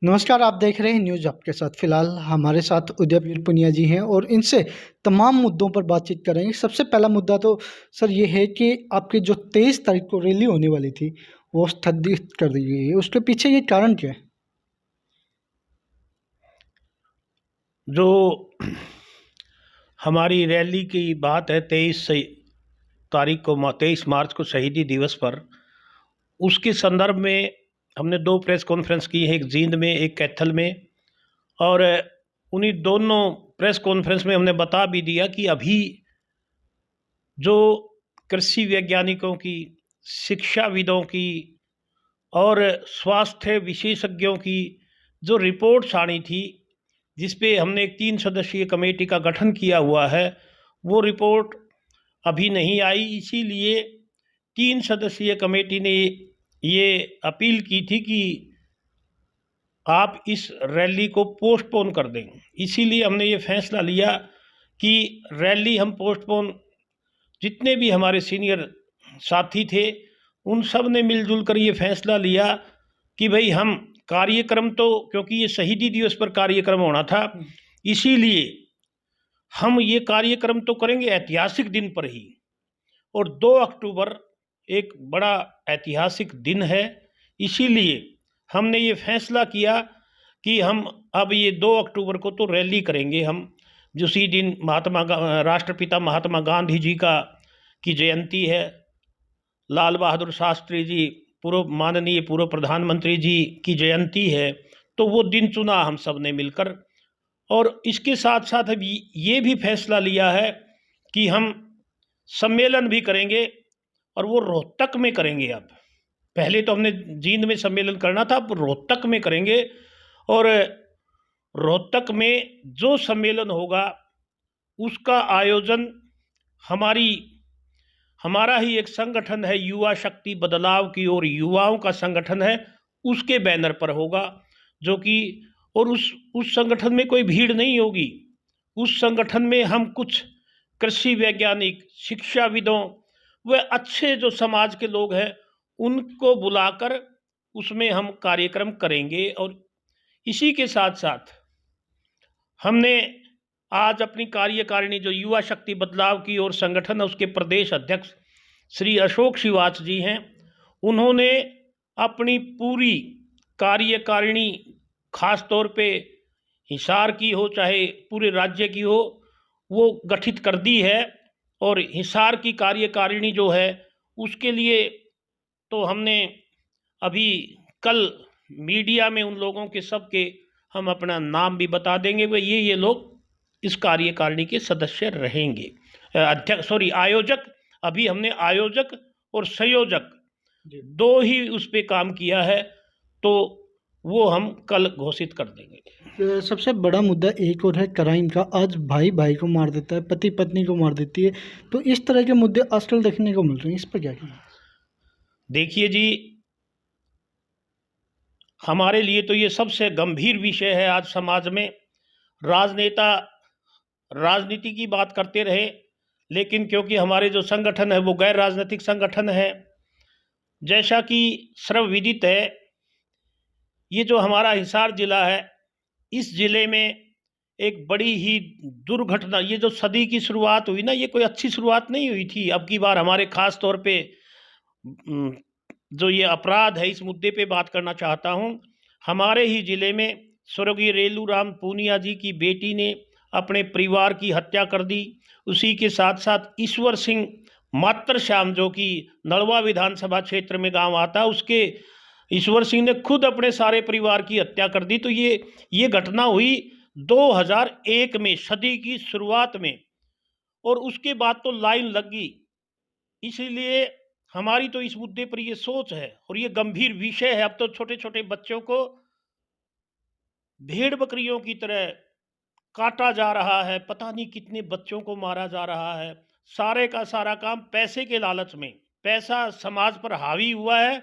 नमस्कार, आप देख रहे हैं न्यूज़ आपके साथ। फिलहाल हमारे साथ उदयवीर पुनिया जी हैं और इनसे तमाम मुद्दों पर बातचीत करेंगे। सबसे पहला मुद्दा तो सर ये है कि आपकी जो 23 तारीख को रैली होने वाली थी, वो स्थगित कर दी गई है। उसके पीछे ये कारण क्या है? जो हमारी रैली की बात है 23 मार्च को शहीदी दिवस पर, उसके संदर्भ में हमने दो प्रेस कॉन्फ्रेंस की है, एक जींद में एक कैथल में। और उन्हीं दोनों प्रेस कॉन्फ्रेंस में हमने बता भी दिया कि अभी जो कृषि वैज्ञानिकों की, शिक्षाविदों की और स्वास्थ्य विशेषज्ञों की जो रिपोर्ट्स आनी थी, जिस पे हमने एक 3 सदस्यीय कमेटी का गठन किया हुआ है, वो रिपोर्ट अभी नहीं आई। इसीलिए 3 सदस्यीय कमेटी ने ये अपील की थी कि आप इस रैली को पोस्टपोन कर दें। इसीलिए हमने ये फैसला लिया कि रैली हम पोस्टपोन, जितने भी हमारे सीनियर साथी थे उन सब ने मिलजुल कर ये फैसला लिया कि भाई हम कार्यक्रम, तो क्योंकि ये शहीदी दिवस पर कार्यक्रम होना था, इसीलिए हम ये कार्यक्रम तो करेंगे ऐतिहासिक दिन पर ही। और 2 अक्टूबर एक बड़ा ऐतिहासिक दिन है, इसीलिए हमने ये फैसला किया कि हम अब ये 2 अक्टूबर को तो रैली करेंगे हम, जो उसी दिन राष्ट्रपिता महात्मा गांधी जी की जयंती है, लाल बहादुर शास्त्री जी माननीय पूर्व प्रधानमंत्री जी की जयंती है, तो वो दिन चुना हम सब ने मिलकर। और इसके साथ साथ अभी ये भी फैसला लिया है कि हम सम्मेलन भी करेंगे, और वो रोहतक में करेंगे। अब पहले तो हमने जींद में सम्मेलन करना था, अब रोहतक में करेंगे। और रोहतक में जो सम्मेलन होगा उसका आयोजन हमारा ही एक संगठन है, युवा शक्ति बदलाव की ओर युवाओं का संगठन है, उसके बैनर पर होगा। जो कि और उस संगठन में कोई भीड़ नहीं होगी। उस संगठन में हम कुछ कृषि वैज्ञानिक, शिक्षाविदों व अच्छे जो समाज के लोग हैं उनको बुलाकर उसमें हम कार्यक्रम करेंगे। और इसी के साथ साथ हमने आज अपनी कार्यकारिणी, जो युवा शक्ति बदलाव की ओर संगठन है, उसके प्रदेश अध्यक्ष श्री अशोक शिवाच जी हैं, उन्होंने अपनी पूरी कार्यकारिणी, खास तौर पे हिसार की हो चाहे पूरे राज्य की हो, वो गठित कर दी है। और हिसार की कार्यकारिणी जो है उसके लिए तो हमने अभी कल मीडिया में उन लोगों के सबके हम अपना नाम भी बता देंगे, वे ये लोग इस कार्यकारिणी के सदस्य रहेंगे। आयोजक, अभी हमने आयोजक और संयोजक दो ही उस पे काम किया है, तो वो हम कल घोषित कर देंगे। सबसे बड़ा मुद्दा एक और है क्राइम का। आज भाई भाई को मार देता है, पति पत्नी को मार देती है, तो इस तरह के मुद्दे आजकल देखने को मिल रहे हैं। इस पर क्या कहना है? देखिए जी, हमारे लिए तो ये सबसे गंभीर विषय है। आज समाज में राजनेता राजनीति की बात करते रहे, लेकिन क्योंकि हमारे जो संगठन है वो गैर राजनीतिक संगठन है, जैसा कि सर्वविदित है, ये जो हमारा हिसार जिला है, इस जिले में एक बड़ी ही दुर्घटना, ये जो सदी की शुरुआत हुई ना, ये कोई अच्छी शुरुआत नहीं हुई थी। अब की बार हमारे खास तौर पे जो ये अपराध है, इस मुद्दे पे बात करना चाहता हूँ। हमारे ही जिले में स्वर्गीय रेलू राम पूनिया जी की बेटी ने अपने परिवार की हत्या कर दी। उसी के साथ साथ ईश्वर सिंह मात्र श्याम, जो कि नलवा विधानसभा क्षेत्र में गांव आता है, उसके ईश्वर सिंह ने खुद अपने सारे परिवार की हत्या कर दी। तो ये घटना हुई 2001 में, सदी की शुरुआत में, और उसके बाद तो लाइन लग गई। इसीलिए हमारी तो इस मुद्दे पर ये सोच है, और ये गंभीर विषय है। अब तो छोटे छोटे बच्चों को भेड़ बकरियों की तरह काटा जा रहा है, पता नहीं कितने बच्चों को मारा जा रहा है। सारे का सारा काम पैसे के लालच में, पैसा समाज पर हावी हुआ है।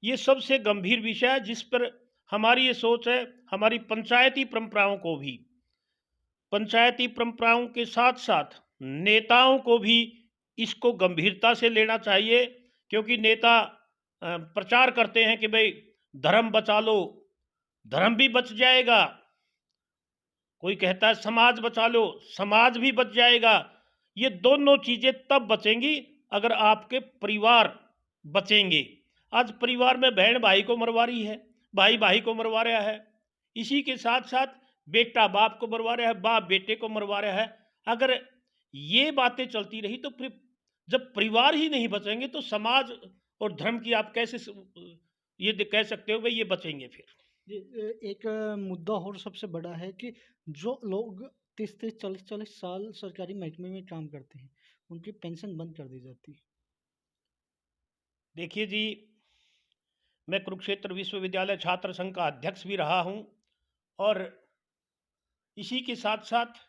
ये सबसे गंभीर विषय है, जिस पर हमारी ये सोच है। हमारी पंचायती परंपराओं के साथ साथ नेताओं को भी इसको गंभीरता से लेना चाहिए, क्योंकि नेता प्रचार करते हैं कि भाई धर्म बचा लो, धर्म भी बच जाएगा। कोई कहता है समाज बचा लो, समाज भी बच जाएगा। ये दोनों चीजें तब बचेंगी अगर आपके परिवार बचेंगे। आज परिवार में बहन भाई को मरवा रही है, भाई भाई को मरवा रहा है, इसी के साथ साथ बेटा बाप को मरवा रहा है, बाप बेटे को मरवा रहा है। अगर ये बातें चलती रही तो फिर जब परिवार ही नहीं बचेंगे तो समाज और धर्म की आप कैसे ये कह सकते हो भाई ये बचेंगे फिर। जी, एक मुद्दा और सबसे बड़ा है कि जो लोग 30-30, 40-40 साल सरकारी महकमे में काम करते हैं, उनकी पेंशन बंद कर दी जाती है। देखिए जी, मैं कुरुक्षेत्र विश्वविद्यालय छात्र संघ का अध्यक्ष भी रहा हूं और इसी के साथ साथ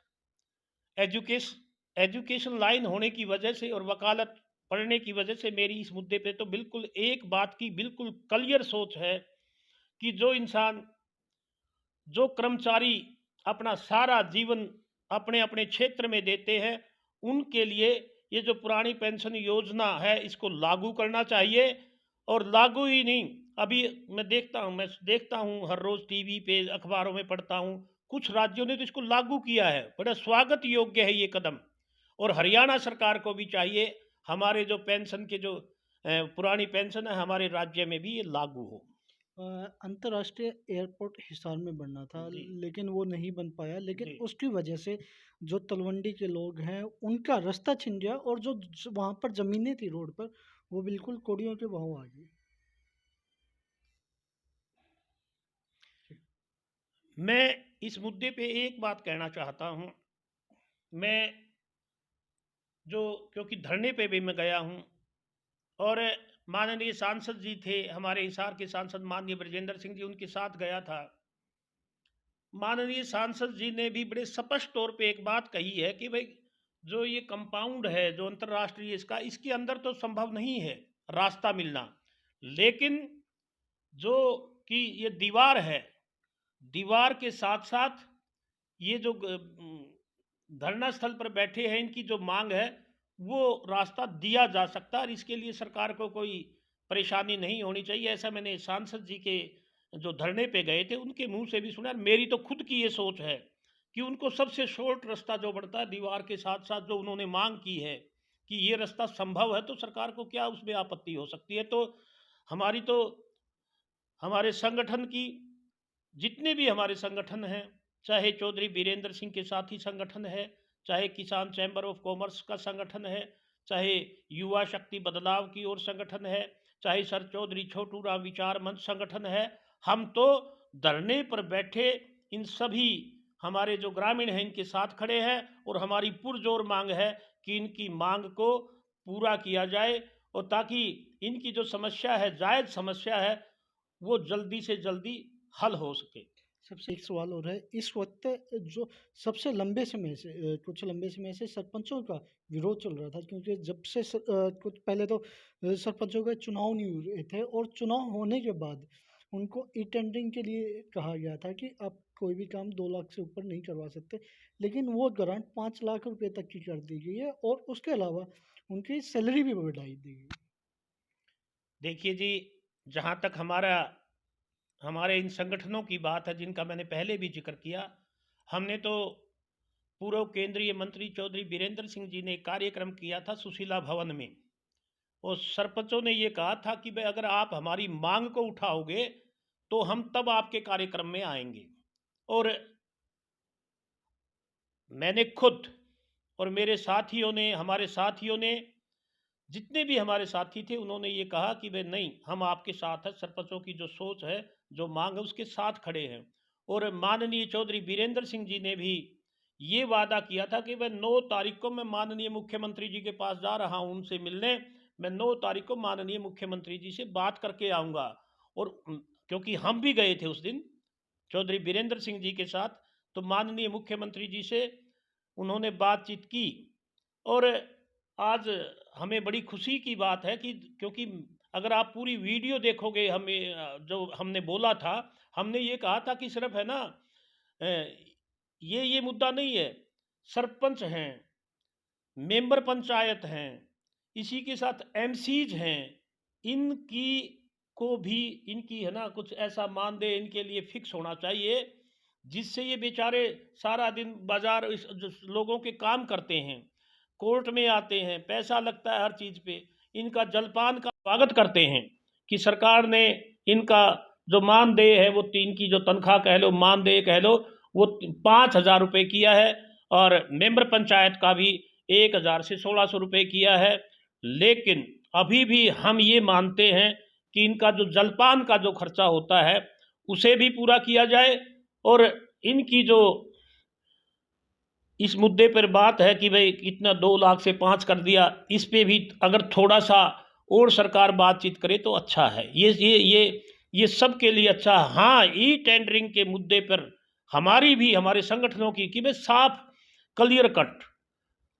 एजुकेशन लाइन होने की वजह से और वकालत पढ़ने की वजह से मेरी इस मुद्दे पे तो बिल्कुल एक बात की बिल्कुल क्लियर सोच है कि जो इंसान, जो कर्मचारी अपना सारा जीवन अपने अपने क्षेत्र में देते हैं, उनके लिए ये जो पुरानी पेंशन योजना है इसको लागू करना चाहिए। और लागू ही नहीं, अभी मैं देखता हूँ हर रोज टीवी पे अखबारों में पढ़ता हूँ, कुछ राज्यों ने तो इसको लागू किया है। बड़ा स्वागत योग्य है ये कदम। और हरियाणा सरकार को भी चाहिए हमारे जो पेंशन के जो पुरानी पेंशन है हमारे राज्य में भी ये लागू हो। अंतर्राष्ट्रीय एयरपोर्ट हिसार में बनना था, जी लेकिन वो नहीं बन पाया। लेकिन जी उसकी वजह से जो तलवंडी के लोग हैं, उनका रास्ता छिन गया और जो वहाँ पर ज़मीनें थी रोड पर, वो बिल्कुल कौड़ियों के भाव आ गई। मैं इस मुद्दे पे एक बात कहना चाहता हूँ। मैं जो क्योंकि धरने पे भी मैं गया हूँ और माननीय सांसद जी थे हमारे हिसार के सांसद माननीय ब्रजेंद्र सिंह जी, उनके साथ गया था। माननीय सांसद जी ने भी बड़े स्पष्ट तौर पे एक बात कही है कि भाई जो ये कंपाउंड है जो अंतर्राष्ट्रीय इसका, इसके अंदर तो संभव नहीं है रास्ता मिलना, लेकिन जो कि ये दीवार है, दीवार के साथ साथ ये जो धरना स्थल पर बैठे हैं इनकी जो मांग है वो रास्ता दिया जा सकता है और इसके लिए सरकार को कोई परेशानी नहीं होनी चाहिए। ऐसा मैंने सांसद जी के जो धरने पे गए थे उनके मुंह से भी सुना। और मेरी तो खुद की ये सोच है कि उनको सबसे शॉर्ट रास्ता जो बढ़ता है दीवार के साथ साथ जो उन्होंने मांग की है कि ये रास्ता संभव है तो सरकार को क्या उसमें आपत्ति हो सकती है। तो हमारी तो हमारे संगठन की जितने भी हमारे संगठन हैं, चाहे चौधरी बीरेंद्र सिंह के साथी संगठन है, चाहे किसान चैम्बर ऑफ कॉमर्स का संगठन है, चाहे युवा शक्ति बदलाव की ओर संगठन है, चाहे सर चौधरी छोटू राम विचार मंच संगठन है, हम तो धरने पर बैठे इन सभी हमारे जो ग्रामीण हैं इनके साथ खड़े हैं और हमारी पुरजोर मांग है कि इनकी मांग को पूरा किया जाए और ताकि इनकी जो समस्या है, जायज़ समस्या है, वो जल्दी से जल्दी हल हो सके। सबसे एक सवाल और है, इस वक्त जो सबसे लंबे समय से कुछ लंबे समय से सरपंचों का विरोध चल रहा था, क्योंकि जब से कुछ पहले तो सरपंचों का चुनाव नहीं हुए थे और चुनाव होने के बाद उनको ई टेंडरिंग के लिए कहा गया था कि आप कोई भी काम 2 लाख से ऊपर नहीं करवा सकते, लेकिन वो ग्रांट 5 लाख रुपए तक की कर दी गई है और उसके अलावा उनकी सैलरी भी बढ़ाई दी गई। देखिए जी, जहाँ तक हमारे इन संगठनों की बात है जिनका मैंने पहले भी जिक्र किया, हमने तो पूर्व केंद्रीय मंत्री चौधरी बीरेंद्र सिंह जी ने एक कार्यक्रम किया था सुशीला भवन में और सरपंचों ने ये कहा था कि भाई अगर आप हमारी मांग को उठाओगे तो हम तब आपके कार्यक्रम में आएंगे। और मैंने खुद और मेरे साथियों ने, हमारे साथियों ने, जितने भी हमारे साथी थे उन्होंने ये कहा कि भाई नहीं, हम आपके साथ हैं, सरपंचों की जो सोच है, जो मांग है उसके साथ खड़े हैं। और माननीय चौधरी बीरेंद्र सिंह जी ने भी ये वादा किया था कि मैं 9 तारीख को मैं माननीय मुख्यमंत्री जी के पास जा रहा हूँ उनसे मिलने, मैं 9 तारीख को माननीय मुख्यमंत्री जी से बात करके आऊँगा। और क्योंकि हम भी गए थे उस दिन चौधरी बीरेंद्र सिंह जी के साथ, तो माननीय मुख्यमंत्री जी से उन्होंने बातचीत की। और आज हमें बड़ी खुशी की बात है कि क्योंकि अगर आप पूरी वीडियो देखोगे, हमें जो हमने बोला था, हमने ये कहा था कि सिर्फ है ना ये मुद्दा नहीं है, सरपंच हैं, मेंबर पंचायत हैं, इसी के साथ एमसीज हैं, इनकी को भी इनकी है ना कुछ ऐसा मानदेय इनके लिए फिक्स होना चाहिए, जिससे ये बेचारे सारा दिन बाजार जो लोगों के काम करते हैं, कोर्ट में आते हैं, पैसा लगता है हर चीज़ पे, इनका जलपान का स्वागत करते हैं कि सरकार ने इनका जो मानदेय है वो इनकी जो तनख्वाह कह लो, मानदेय कह लो, वो 5,000 रुपये किया है और मेंबर पंचायत का भी 1,000 से 1,600 रुपये किया है। लेकिन अभी भी हम ये मानते हैं कि इनका जो जलपान का जो खर्चा होता है उसे भी पूरा किया जाए, और इनकी जो इस मुद्दे पर बात है कि भाई इतना 2 लाख से 5 कर दिया, इस पे भी अगर थोड़ा सा और सरकार बातचीत करे तो अच्छा है। ये सबके लिए अच्छा। हाँ, ई टेंडरिंग के मुद्दे पर हमारी भी, हमारे संगठनों की, कि भाई साफ क्लियर कट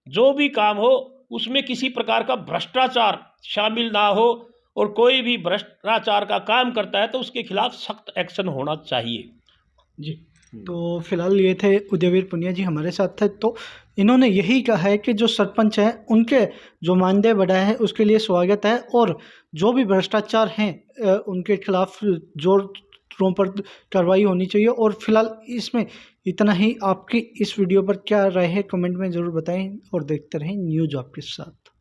जो भी काम हो उसमें किसी प्रकार का भ्रष्टाचार शामिल ना हो, और कोई भी भ्रष्टाचार का काम करता है तो उसके खिलाफ सख्त एक्शन होना चाहिए। जी। तो फिलहाल ये थे उदयवीर पुनिया जी हमारे साथ थे, तो इन्होंने यही कहा है कि जो सरपंच हैं उनके जो मानदेय बढ़ाया है उसके लिए स्वागत है, और जो भी भ्रष्टाचार हैं उनके खिलाफ जोरों पर कार्रवाई होनी चाहिए। और फिलहाल इसमें इतना ही। आपकी इस वीडियो पर क्या राय है कमेंट में ज़रूर बताएं, और देखते रहें न्यूज़ आपके साथ।